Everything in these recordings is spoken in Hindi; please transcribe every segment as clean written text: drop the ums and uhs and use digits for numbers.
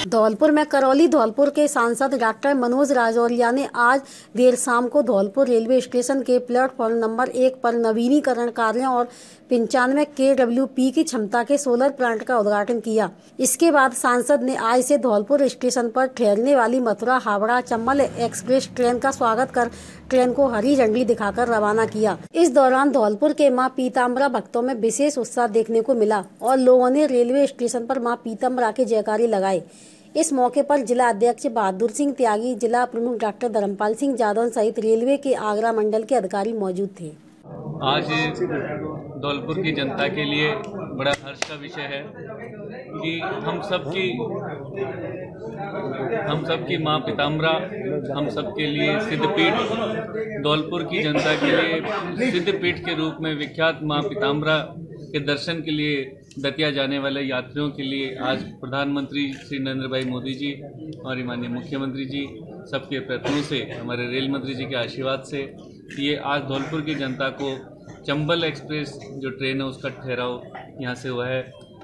धौलपुर में करौली धौलपुर के सांसद डॉक्टर मनोज राजौरिया ने आज देर शाम को धौलपुर रेलवे स्टेशन के प्लेटफॉर्म नंबर 1 पर नवीनीकरण कार्यों और 95 KWP की क्षमता के सोलर प्लांट का उद्घाटन किया। इसके बाद सांसद ने आज से धौलपुर स्टेशन पर ठहरने वाली मथुरा हावड़ा चंबल एक्सप्रेस ट्रेन का स्वागत कर ट्रेन को हरी झंडी दिखाकर रवाना किया। इस दौरान धौलपुर के मां पीताम्बरा भक्तों में विशेष उत्साह देखने को मिला और लोगों ने रेलवे स्टेशन पर मां पीताम्बरा के जयकारे लगाए। इस मौके पर जिला अध्यक्ष बहादुर सिंह त्यागी, जिला प्रमुख डॉक्टर धर्मपाल सिंह जादौन सहित रेलवे के आगरा मंडल के अधिकारी मौजूद थे। आज धौलपुर की जनता के लिए बड़ा हर्ष का विषय है कि हम सबकी मां पीताम्बरा हम सबके लिए सिद्धपीठ, धौलपुर की जनता के लिए सिद्धपीठ के रूप में विख्यात मां पीताम्बरा के दर्शन के लिए दतिया जाने वाले यात्रियों के लिए आज प्रधानमंत्री श्री नरेंद्र भाई मोदी जी, हमारी माननीय मुख्यमंत्री जी सबके प्रयत्नों से, हमारे रेल मंत्री जी के आशीर्वाद से ये आज धौलपुर की जनता को चंबल एक्सप्रेस जो ट्रेन है उसका ठहराव यहाँ से हुआ है।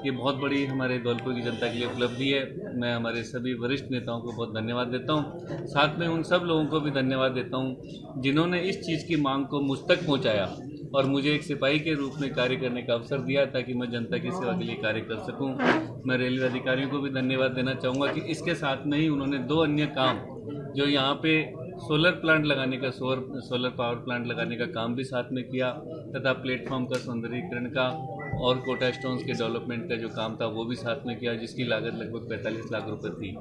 ये बहुत बड़ी हमारे धौलपुर की जनता के लिए उपलब्धि है। मैं हमारे सभी वरिष्ठ नेताओं को बहुत धन्यवाद देता हूँ। साथ में उन सब लोगों को भी धन्यवाद देता हूँ जिन्होंने इस चीज़ की मांग को मुझ तक पहुँचाया और मुझे एक सिपाही के रूप में कार्य करने का अवसर दिया ताकि मैं जनता की सेवा के लिए कार्य कर सकूं। मैं रेलवे अधिकारियों को भी धन्यवाद देना चाहूँगा कि इसके साथ में ही उन्होंने 2 अन्य काम जो यहाँ पे सोलर प्लांट लगाने का सोलर पावर प्लांट लगाने का काम भी साथ में किया तथा प्लेटफॉर्म का सौंदर्यीकरण का और कोटा स्टोन्स के डेवलपमेंट का जो काम था वो भी साथ में किया, जिसकी लागत लगभग 45 लाख रुपए थी।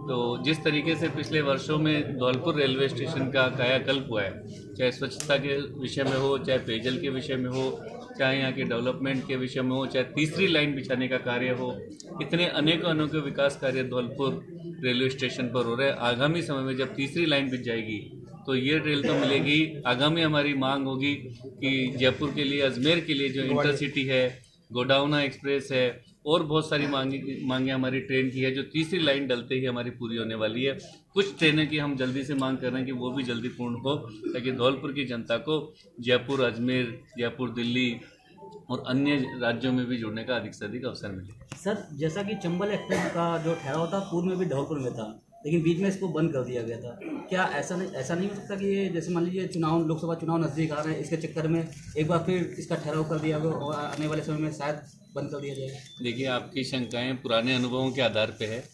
तो जिस तरीके से पिछले वर्षों में धौलपुर रेलवे स्टेशन का कायाकल्प हुआ है, चाहे स्वच्छता के विषय में हो, चाहे पेयजल के विषय में हो, चाहे यहाँ के डेवलपमेंट के विषय में हो, चाहे तीसरी लाइन बिछाने का कार्य हो, इतने अनेकों अनोखे विकास कार्य धौलपुर रेलवे स्टेशन पर हो रहे हैं। आगामी समय में जब तीसरी लाइन बिछ जाएगी तो ये रेल तो मिलेगी। आगामी हमारी मांग होगी कि जयपुर के लिए, अजमेर के लिए जो इंटरसिटी है, गोडाउना एक्सप्रेस है और बहुत सारी मांगे हमारी ट्रेन की है जो तीसरी लाइन डलते ही हमारी पूरी होने वाली है। कुछ ट्रेनें की हम जल्दी से मांग कर रहे हैं कि वो भी जल्दी पूर्ण हो ताकि धौलपुर की जनता को जयपुर, अजमेर, जयपुर, दिल्ली और अन्य राज्यों में भी जुड़ने का अधिक से अधिक अवसर मिले। सर, जैसा कि चंबल एक्सप्रेस का जो ठहराव था पूर्व में भी धौलपुर में था, लेकिन बीच में इसको बंद कर दिया गया था। क्या ऐसा नहीं हो सकता कि ये जैसे मान लीजिए लोकसभा चुनाव नज़दीक आ रहे हैं, इसके चक्कर में एक बार फिर इसका ठहराव कर दिया गया और आने वाले समय में शायद बंद कर दिया जाए? देखिए, आपकी शंकाएं पुराने अनुभवों के आधार पे है।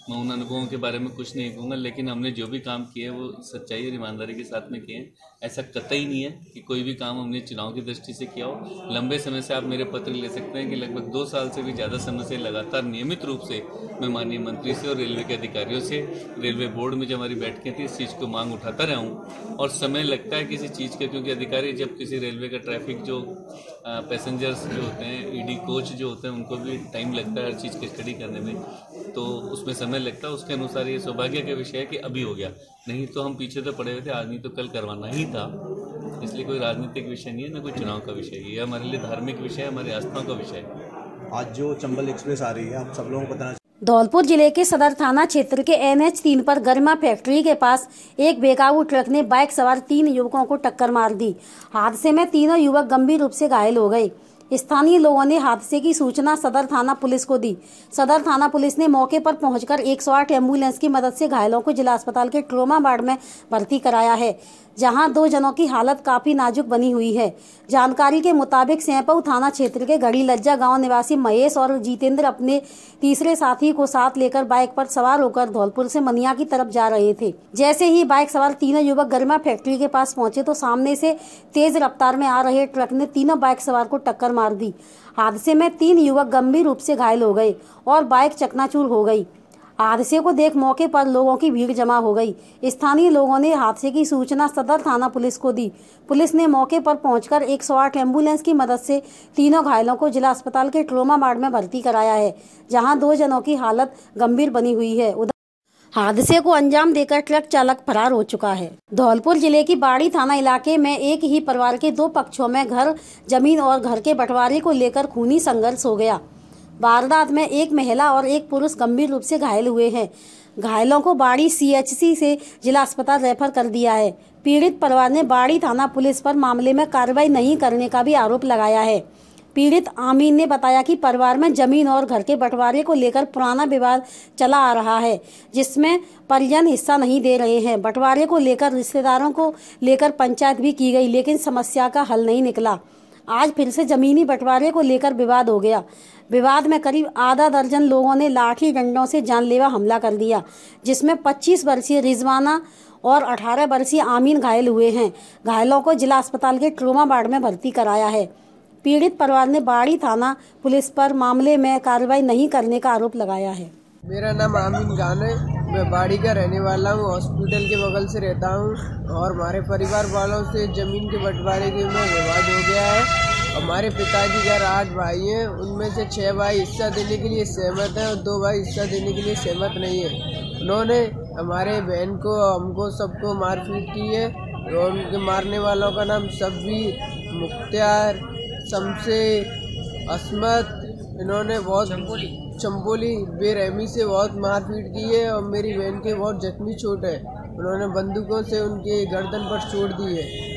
मैं उन अनुभवों के बारे में कुछ नहीं कहूँगा, लेकिन हमने जो भी काम किए वो सच्चाई और ईमानदारी के साथ में किए हैं। ऐसा कतई नहीं है कि कोई भी काम हमने चुनाव की दृष्टि से किया हो। लंबे समय से आप मेरे पत्र ले सकते हैं कि लगभग 2 साल से भी ज़्यादा समय से लगातार नियमित रूप से मैं माननीय मंत्री से और रेलवे के अधिकारियों से, रेलवे बोर्ड में जो हमारी बैठकें थी, इस चीज़ को मांग उठाता रहा हूँ। और समय लगता है किसी चीज़ का, क्योंकि अधिकारी जब किसी रेलवे का ट्रैफिक जो पैसेंजर्स जो होते हैं, ईडी कोच जो होते हैं, उनको भी टाइम लगता है हर चीज़ की स्टडी करने में, तो उसमें समय लगता है। उसके अनुसार ये सौभाग्य का विषय है कि अभी हो गया, नहीं तो हम पीछे तो पड़े हुए थे, आज नहीं तो कल करवाना ही था। इसलिए कोई राजनीतिक विषय नहीं है, ना कोई चुनाव का विषय है। ये हमारे लिए धार्मिक विषय है, हमारी आस्थाओं का विषय है। आज जो चंबल एक्सप्रेस आ रही है, आप सब लोगों को पता। धौलपुर जिले के सदर थाना क्षेत्र के NH 3 पर गरिमा फैक्ट्री के पास एक बेकाबू ट्रक ने बाइक सवार 3 युवकों को टक्कर मार दी। हादसे में तीनों युवक गंभीर रूप से घायल हो गए। स्थानीय लोगों ने हादसे की सूचना सदर थाना पुलिस को दी। सदर थाना पुलिस ने मौके पर पहुंचकर 108 एम्बुलेंस की मदद से घायलों को जिला अस्पताल के ट्रॉमा वार्ड में भर्ती कराया है, जहां 2 जनों की हालत काफी नाजुक बनी हुई है। जानकारी के मुताबिक सेंपऊ थाना क्षेत्र के घड़ी लज्जा गांव निवासी महेश और जितेंद्र अपने तीसरे साथी को साथ लेकर बाइक पर सवार होकर धौलपुर से मनिया की तरफ जा रहे थे। जैसे ही बाइक सवार तीनों युवक गरिमा फैक्ट्री के पास पहुंचे तो सामने से तेज रफ्तार में आ रहे ट्रक ने तीनों बाइक सवार को टक्कर मार दी। हादसे में 3 युवक गंभीर रूप से घायल हो गए और बाइक चकनाचूर हो गई। हादसे को देख मौके पर लोगों की भीड़ जमा हो गई। स्थानीय लोगों ने हादसे की सूचना सदर थाना पुलिस को दी। पुलिस ने मौके पर पहुंचकर 108 एम्बुलेंस की मदद से तीनों घायलों को जिला अस्पताल के ट्रॉमा वार्ड में भर्ती कराया है, जहां 2 जनों की हालत गंभीर बनी हुई है। हादसे को अंजाम देकर ट्रक चालक फरार हो चुका है। धौलपुर जिले की बाड़ी थाना इलाके में एक ही परिवार के 2 पक्षों में घर, जमीन और घर के बंटवारे को लेकर खूनी संघर्ष हो गया। वारदात में एक महिला और एक पुरुष गंभीर रूप से घायल हुए हैं। घायलों को बाड़ी CHC से जिला अस्पताल रेफर कर दिया है। पीड़ित परिवार ने बाड़ी थाना पुलिस पर मामले में कार्रवाई नहीं करने का भी आरोप लगाया है। पीड़ित आमीन ने बताया कि परिवार में जमीन और घर के बंटवारे को लेकर पुराना विवाद चला आ रहा है, जिसमें परिजन हिस्सा नहीं दे रहे हैं। बंटवारे को लेकर रिश्तेदारों को लेकर पंचायत भी की गई, लेकिन समस्या का हल नहीं निकला। आज फिर से जमीनी बंटवारे को लेकर विवाद हो गया। विवाद में करीब आधा दर्जन लोगों ने लाठी डंडों से जानलेवा हमला कर दिया, जिसमें 25 वर्षीय रिजवाना और 18 वर्षीय आमीन घायल हुए हैं। घायलों को जिला अस्पताल के ट्रॉमा वार्ड में भर्ती कराया है। पीड़ित परिवार ने बाड़ी थाना पुलिस पर मामले में कार्रवाई नहीं करने का आरोप लगाया है। मेरा नाम आमीन खान है, मैं बाड़ी का रहने वाला हूँ। हॉस्पिटल के बगल से रहता हूँ और हमारे परिवार वालों से जमीन के बंटवारे के में विवाद हो गया है। हमारे पिताजी घर 8 भाई हैं, उनमें से 6 भाई हिस्सा देने के लिए सहमत हैं और 2 भाई हिस्सा देने के लिए सहमत नहीं है। उन्होंने हमारे बहन को, हमको सबको मारपीट की है और उनके मारने वालों का नाम सब्बीर, मुख्तार, शमशेर, असमत, इन्होंने बहुत चंपोली बेरहमी से बहुत मारपीट की है और मेरी बहन के बहुत जख्मी चोट है। उन्होंने बंदूकों से उनके गर्दन पर चोट दी है।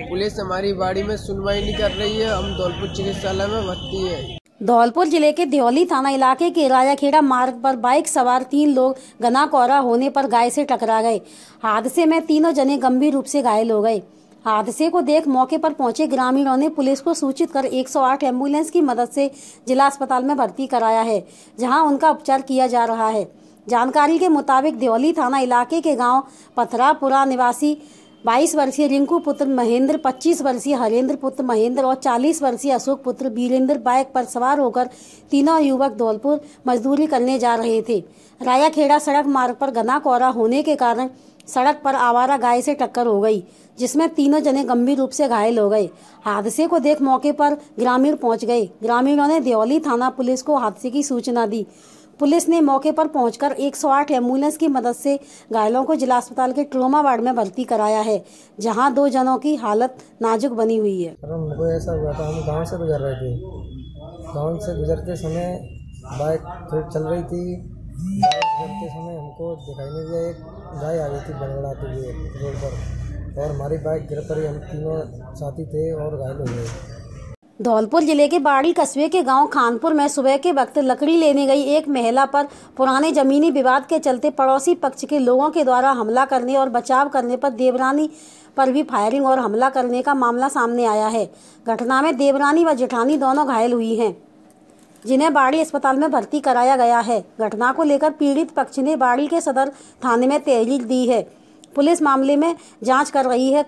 पुलिस हमारी बाड़ी में सुनवाई नहीं कर रही है। हम धौलपुर चिकित्सालय में भर्ती है। धौलपुर जिले के ध्योली थाना इलाके के रायाखेड़ा मार्ग पर बाइक सवार 3 लोग घना कोहरा होने पर गाय से टकरा गए। हादसे में तीनों जने गंभीर रूप से घायल हो गए। हादसे को देख मौके पर पहुंचे ग्रामीणों ने पुलिस को सूचित कर 108 एम्बुलेंस की मदद से जिला अस्पताल में भर्ती कराया है, जहां उनका उपचार किया जा रहा है। जानकारी के मुताबिक ध्योली थाना इलाके के गांव पथरापुरा निवासी 22 वर्षीय रिंकू पुत्र महेंद्र, 25 वर्षीय हरेंद्र पुत्र महेंद्र और 40 वर्षीय अशोक पुत्र वीरेंद्र बाइक पर सवार होकर तीनों युवक धौलपुर मजदूरी करने जा रहे थे। रायाखेड़ा सड़क मार्ग पर घना कोहरा होने के कारण सड़क पर आवारा गाय से टक्कर हो गई, जिसमें तीनों जने गंभीर रूप से घायल हो गए। हादसे को देख मौके पर ग्रामीण पहुंच गए। ग्रामीणों ने ध्योली थाना पुलिस को हादसे की सूचना दी। पुलिस ने मौके पर पहुंचकर 108 एम्बुलेंस की मदद से घायलों को जिला अस्पताल के ट्रॉमा वार्ड में भर्ती कराया है, जहां 2 जनों की हालत नाजुक बनी हुई है। हमको ऐसा हुआ था, हम गांव से गुजर रहे थे। गांव से गुजरते समय बाइक चल रही थी। गुजरते समय हमको दिखाई नहीं दिया, एक गाय आ गई थी बड़बड़ाते हुए रोड पर और हमारी बाइक गिर पड़ी। हम तीनों साथी थे और घायल हो गए। धौलपुर जिले के बाड़ी कस्बे के गांव खानपुर में सुबह के वक्त लकड़ी लेने गई एक महिला पर पुराने जमीनी विवाद के चलते पड़ोसी पक्ष के लोगों के द्वारा हमला करने और बचाव करने पर देवरानी पर भी फायरिंग और हमला करने का मामला सामने आया है। घटना में देवरानी व जेठानी दोनों घायल हुई हैं, जिन्हें बाड़ी अस्पताल में भर्ती कराया गया है। घटना को लेकर पीड़ित पक्ष ने बाड़ी के सदर थाने में तहरीर दी है। पुलिस मामले में जांच कर रही है।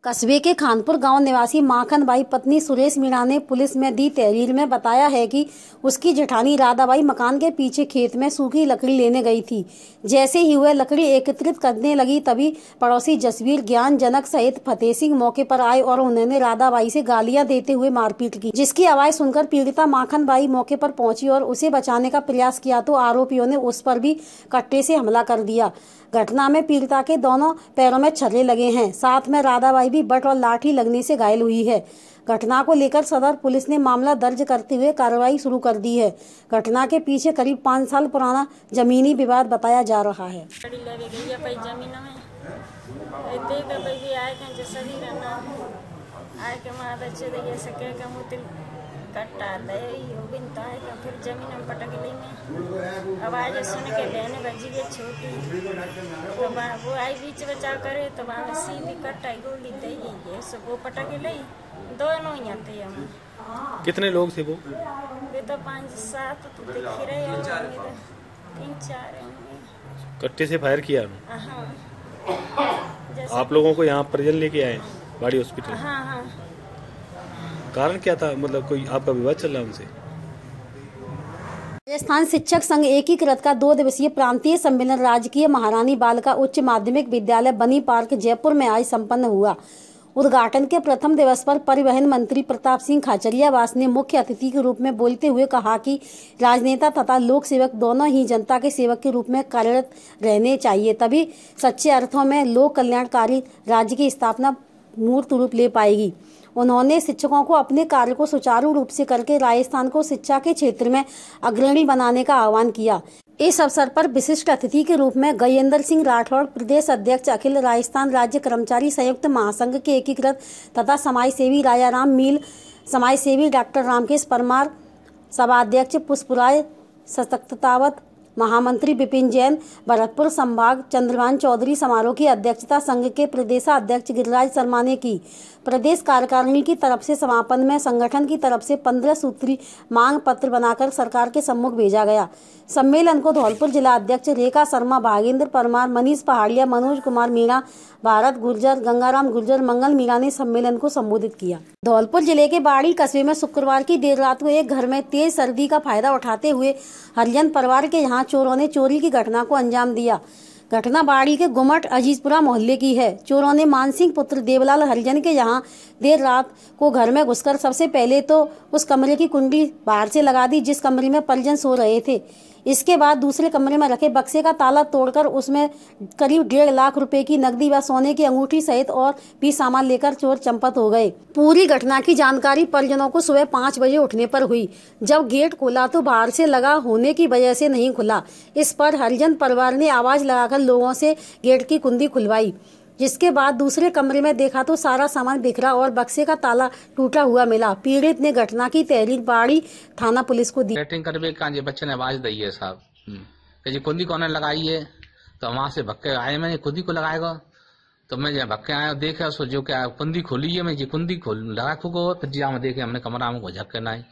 कस्बे के खानपुर गांव निवासी माखनबाई पत्नी सुरेश मीणा ने पुलिस में दी तहरीर में बताया है कि उसकी जेठानी राधाबाई मकान के पीछे खेत में सूखी लकड़ी लेने गई थी। जैसे ही वह लकड़ी एकत्रित करने लगी, तभी पड़ोसी जसवीर ज्ञान जनक सहित फतेह सिंह मौके पर आए और उन्होंने राधाबाई से गालियां देते हुए मारपीट की, जिसकी आवाज सुनकर पीड़िता माखनबाई मौके पर पहुंची और उसे बचाने का प्रयास किया तो आरोपियों ने उस पर भी कट्टे से हमला कर दिया। घटना में पीड़िता के दोनों पैरों में छर्रे लगे हैं, साथ में राधाबाई भी बट और लाठी लगने से घायल हुई है। घटना को लेकर सदर पुलिस ने मामला दर्ज करते हुए कार्रवाई शुरू कर दी है। घटना के पीछे करीब 5 साल पुराना जमीनी विवाद बताया जा रहा है। कट्टा दे बिनता है कि फिर जमीन में पटक ली में आवाज़ सुन के बहने बजी गई छोटी, तो वो आई बीच बचाव करे तो वहाँ सीधी कट्टा गोली दे गई सब वो पटक ली। दोनों ही आते हम। कितने लोग थे वो? वे तो 5-7 तो दिख रहे हैं, 3-4 कट्टे से फायर किया। हाँ, आप लोगों को यहाँ परिजन लेके आए बाड़ी हॉस्पिटल? हाँ हाँ। कारण क्या था, मतलब कोई आपका विवाद चल रहा है उनसे? राजस्थान शिक्षक संघ एकीकृत का 2 दिवसीय प्रांतीय सम्मेलन राजकीय महारानी बालिका उच्च माध्यमिक विद्यालय बनी पार्क जयपुर में आज संपन्न हुआ। उद्घाटन के प्रथम दिवस पर परिवहन मंत्री प्रताप सिंह खाचरियावास ने मुख्य अतिथि के रूप में बोलते हुए कहा कि राजनेता तथा लोक सेवक दोनों ही जनता के सेवक के रूप में कार्यरत रहने चाहिए, तभी सच्चे अर्थों में लोक कल्याणकारी राज्य की स्थापना मूर्त रूप ले पाएगी। उन्होंने शिक्षकों को अपने कार्य को सुचारू रूप से करके राजस्थान को शिक्षा के क्षेत्र में अग्रणी बनाने का आह्वान किया। इस अवसर पर विशिष्ट अतिथि के रूप में गजेंद्र सिंह राठौड़, प्रदेश अध्यक्ष, अखिल राजस्थान राज्य कर्मचारी संयुक्त महासंघ के एकीकृत तथा समाजसेवी राजाराम मील, समाजसेवी डॉक्टर रामकेश परमार, सभाध्यक्ष पुष्पराय सतकतावत, महामंत्री विपिन जैन, भरतपुर संभाग चंद्रभान चौधरी समारोह की अध्यक्षता संघ के प्रदेशाध्यक्ष गिरिराज शर्मा ने की। प्रदेश कार्यकारिणी की तरफ से समापन में संगठन की तरफ से 15 सूत्री मांग पत्र बनाकर सरकार के सम्मुख भेजा गया। सम्मेलन को धौलपुर जिला अध्यक्ष रेखा शर्मा, भागेंद्र परमार, मनीष पहाड़िया, मनोज कुमार मीणा, भारत गुर्जर, गंगाराम गुर्जर, मंगल मीणा ने सम्मेलन को संबोधित किया। धौलपुर जिले के बाड़ी कस्बे में शुक्रवार की देर रात को एक घर में तेज सर्दी का फायदा उठाते हुए हरिजन परिवार के यहाँ चोरों ने चोरी की घटना को अंजाम दिया। घटना बाड़ी के गुमट अजीजपुरा मोहल्ले की है। चोरों ने मानसिंह पुत्र देवलाल हरिजन के यहाँ देर रात को घर में घुसकर सबसे पहले तो उस कमरे की कुंडी बाहर से लगा दी जिस कमरे में परिजन सो रहे थे। इसके बाद दूसरे कमरे में रखे बक्से का ताला तोड़कर उसमें करीब 1.5 लाख रुपए की नकदी व सोने की अंगूठी सहित और भी सामान लेकर चोर चंपत हो गए। पूरी घटना की जानकारी परिजनों को सुबह 5 बजे उठने पर हुई। जब गेट खोला तो बाहर से लगा होने की वजह से नहीं खुला। इस पर हरिजन परिवार ने आवाज लगाकर लोगों से गेट की कुंडी खुलवाई, जिसके बाद दूसरे कमरे में देखा तो सारा सामान बिखरा और बक्से का ताला टूटा हुआ मिला। पीड़ित ने घटना की तहरीर बाड़ी थाना पुलिस को दी। सेटिंग करवे का जे बच्चे ने आवाज दी है साहब कि जी कुंडी कौन लगाई है, तो वहां से भक्के आए, मैंने खुद ही को लगाएगा, तो मैं जब भक्के आया देखा सो जो क्या कुंडी खोली है, मैं जी कुंडी खोल लगा को फिर जहाँ में देखे हमने कमरा में झक के नहीं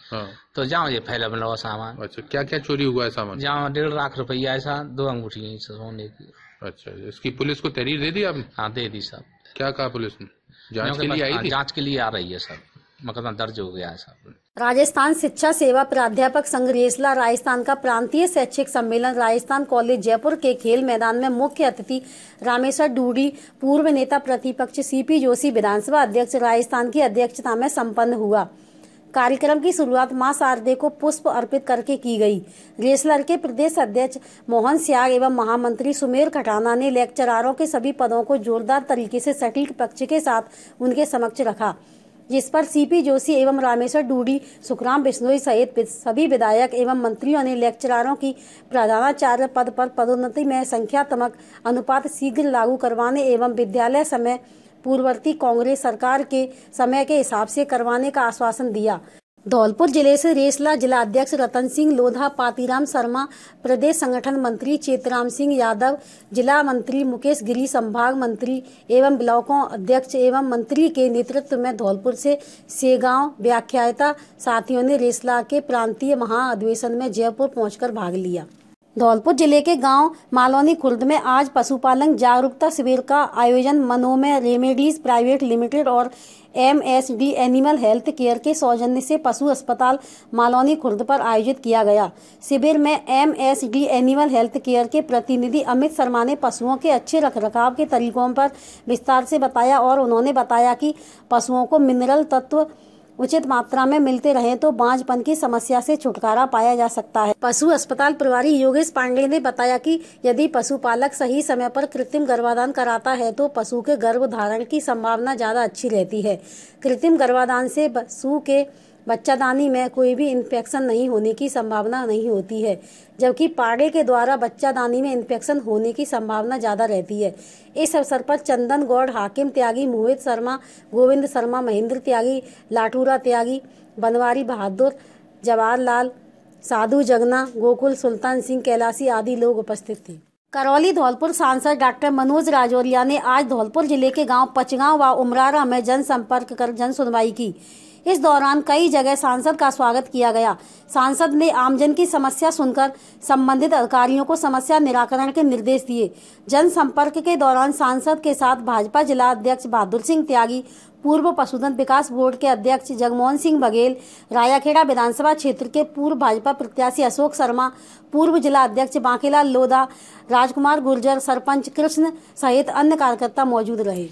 तो जहाँ ये फैला मिला सामान। अच्छा, क्या क्या चोरी हुआ है सामान? जहाँ 1.5 लाख रुपया ऐसा, 2 अंगूठी सोने की। अच्छा, इसकी पुलिस को तहरीर दे दी आपने? हाँ दे दी साहब। क्या कहा पुलिस ने? जांच के लिए आई थी? जांच के लिए आ रही है सर, मुकदमा दर्ज हो गया है साहब। राजस्थान शिक्षा सेवा प्राध्यापक संघ रेसला राजस्थान का प्रांतीय शैक्षिक सम्मेलन राजस्थान कॉलेज जयपुर के खेल मैदान में मुख्य अतिथि रामेश्वर डूडी, पूर्व नेता प्रतिपक्ष सीपी जोशी, विधानसभा अध्यक्ष राजस्थान की अध्यक्षता में संपन्न हुआ। कार्यक्रम की शुरुआत मां शारदे को पुष्प अर्पित करके की गई। रेसलर के प्रदेश अध्यक्ष मोहन स्याग एवं महामंत्री सुमेर खटाना ने लेक्चरारों के सभी पदों को जोरदार तरीके से सटीक पक्ष के साथ उनके समक्ष रखा, जिस पर सीपी जोशी एवं रामेश्वर डूडी, सुखराम बिश्नोई सहित सभी विधायक एवं मंत्रियों ने लेक्चरारों की प्रधानाचार्य पद पर पदोन्नति में संख्यात्मक अनुपात शीघ्र लागू करवाने एवं विद्यालय समय पूर्ववर्ती कांग्रेस सरकार के समय के हिसाब से करवाने का आश्वासन दिया। धौलपुर जिले से रेसला जिला अध्यक्ष रतन सिंह लोधा, पातीराम शर्मा, प्रदेश संगठन मंत्री चेतराम सिंह यादव, जिला मंत्री मुकेश गिरी, संभाग मंत्री एवं ब्लॉकों अध्यक्ष एवं मंत्री के नेतृत्व में धौलपुर से सेगांव व्याख्याता साथियों ने रेसला के प्रांतीय महाअधिवेशन में जयपुर पहुंचकर भाग लिया। धौलपुर जिले के गांव मालौनी खुर्द में आज पशुपालन जागरूकता शिविर का आयोजन मनोमय रेमेडीज प्राइवेट लिमिटेड और MSD एनिमल हेल्थ केयर के सौजन्य से पशु अस्पताल मालौनी खुर्द पर आयोजित किया गया। शिविर में MSD एनिमल हेल्थ केयर के प्रतिनिधि अमित शर्मा ने पशुओं के अच्छे रखरखाव के तरीकों पर विस्तार से बताया और उन्होंने बताया कि पशुओं को मिनरल तत्व उचित मात्रा में मिलते रहे तो बांझपन की समस्या से छुटकारा पाया जा सकता है। पशु अस्पताल प्रभारी योगेश पांडे ने बताया कि यदि पशुपालक सही समय पर कृत्रिम गर्भाधान कराता है तो पशु के गर्भ धारण की संभावना ज्यादा अच्छी रहती है। कृत्रिम गर्भाधान से पशु के बच्चादानी में कोई भी इन्फेक्शन नहीं होने की संभावना नहीं होती है, जबकि पाड़े के द्वारा बच्चादानी में इन्फेक्शन होने की संभावना ज्यादा रहती है। इस अवसर पर चंदन गौड़, हाकिम त्यागी, मोहित शर्मा, गोविंद शर्मा, महेंद्र त्यागी, लाटूरा त्यागी, बनवारी बहादुर, जवाहरलाल, साधु जगना, गोकुल सुल्तान सिंह कैलासी आदि लोग उपस्थित थे। करौली धौलपुर सांसद डॉक्टर मनोज राजौरिया ने आज धौलपुर जिले के गांव पचगांव व उमरारा में जनसंपर्क कर जन सुनवाई की। इस दौरान कई जगह सांसद का स्वागत किया गया। सांसद ने आमजन की समस्या सुनकर संबंधित अधिकारियों को समस्या निराकरण के निर्देश दिए। जनसंपर्क के दौरान सांसद के साथ भाजपा जिला अध्यक्ष बहादुर सिंह त्यागी, पूर्व पशुधन विकास बोर्ड के अध्यक्ष जगमोहन सिंह बघेल, रायाखेड़ा विधानसभा क्षेत्र के पूर्व भाजपा प्रत्याशी अशोक शर्मा, पूर्व जिला अध्यक्ष बांकेलाल लोधा, राजकुमार गुर्जर, सरपंच कृष्ण सहित अन्य कार्यकर्ता मौजूद रहे।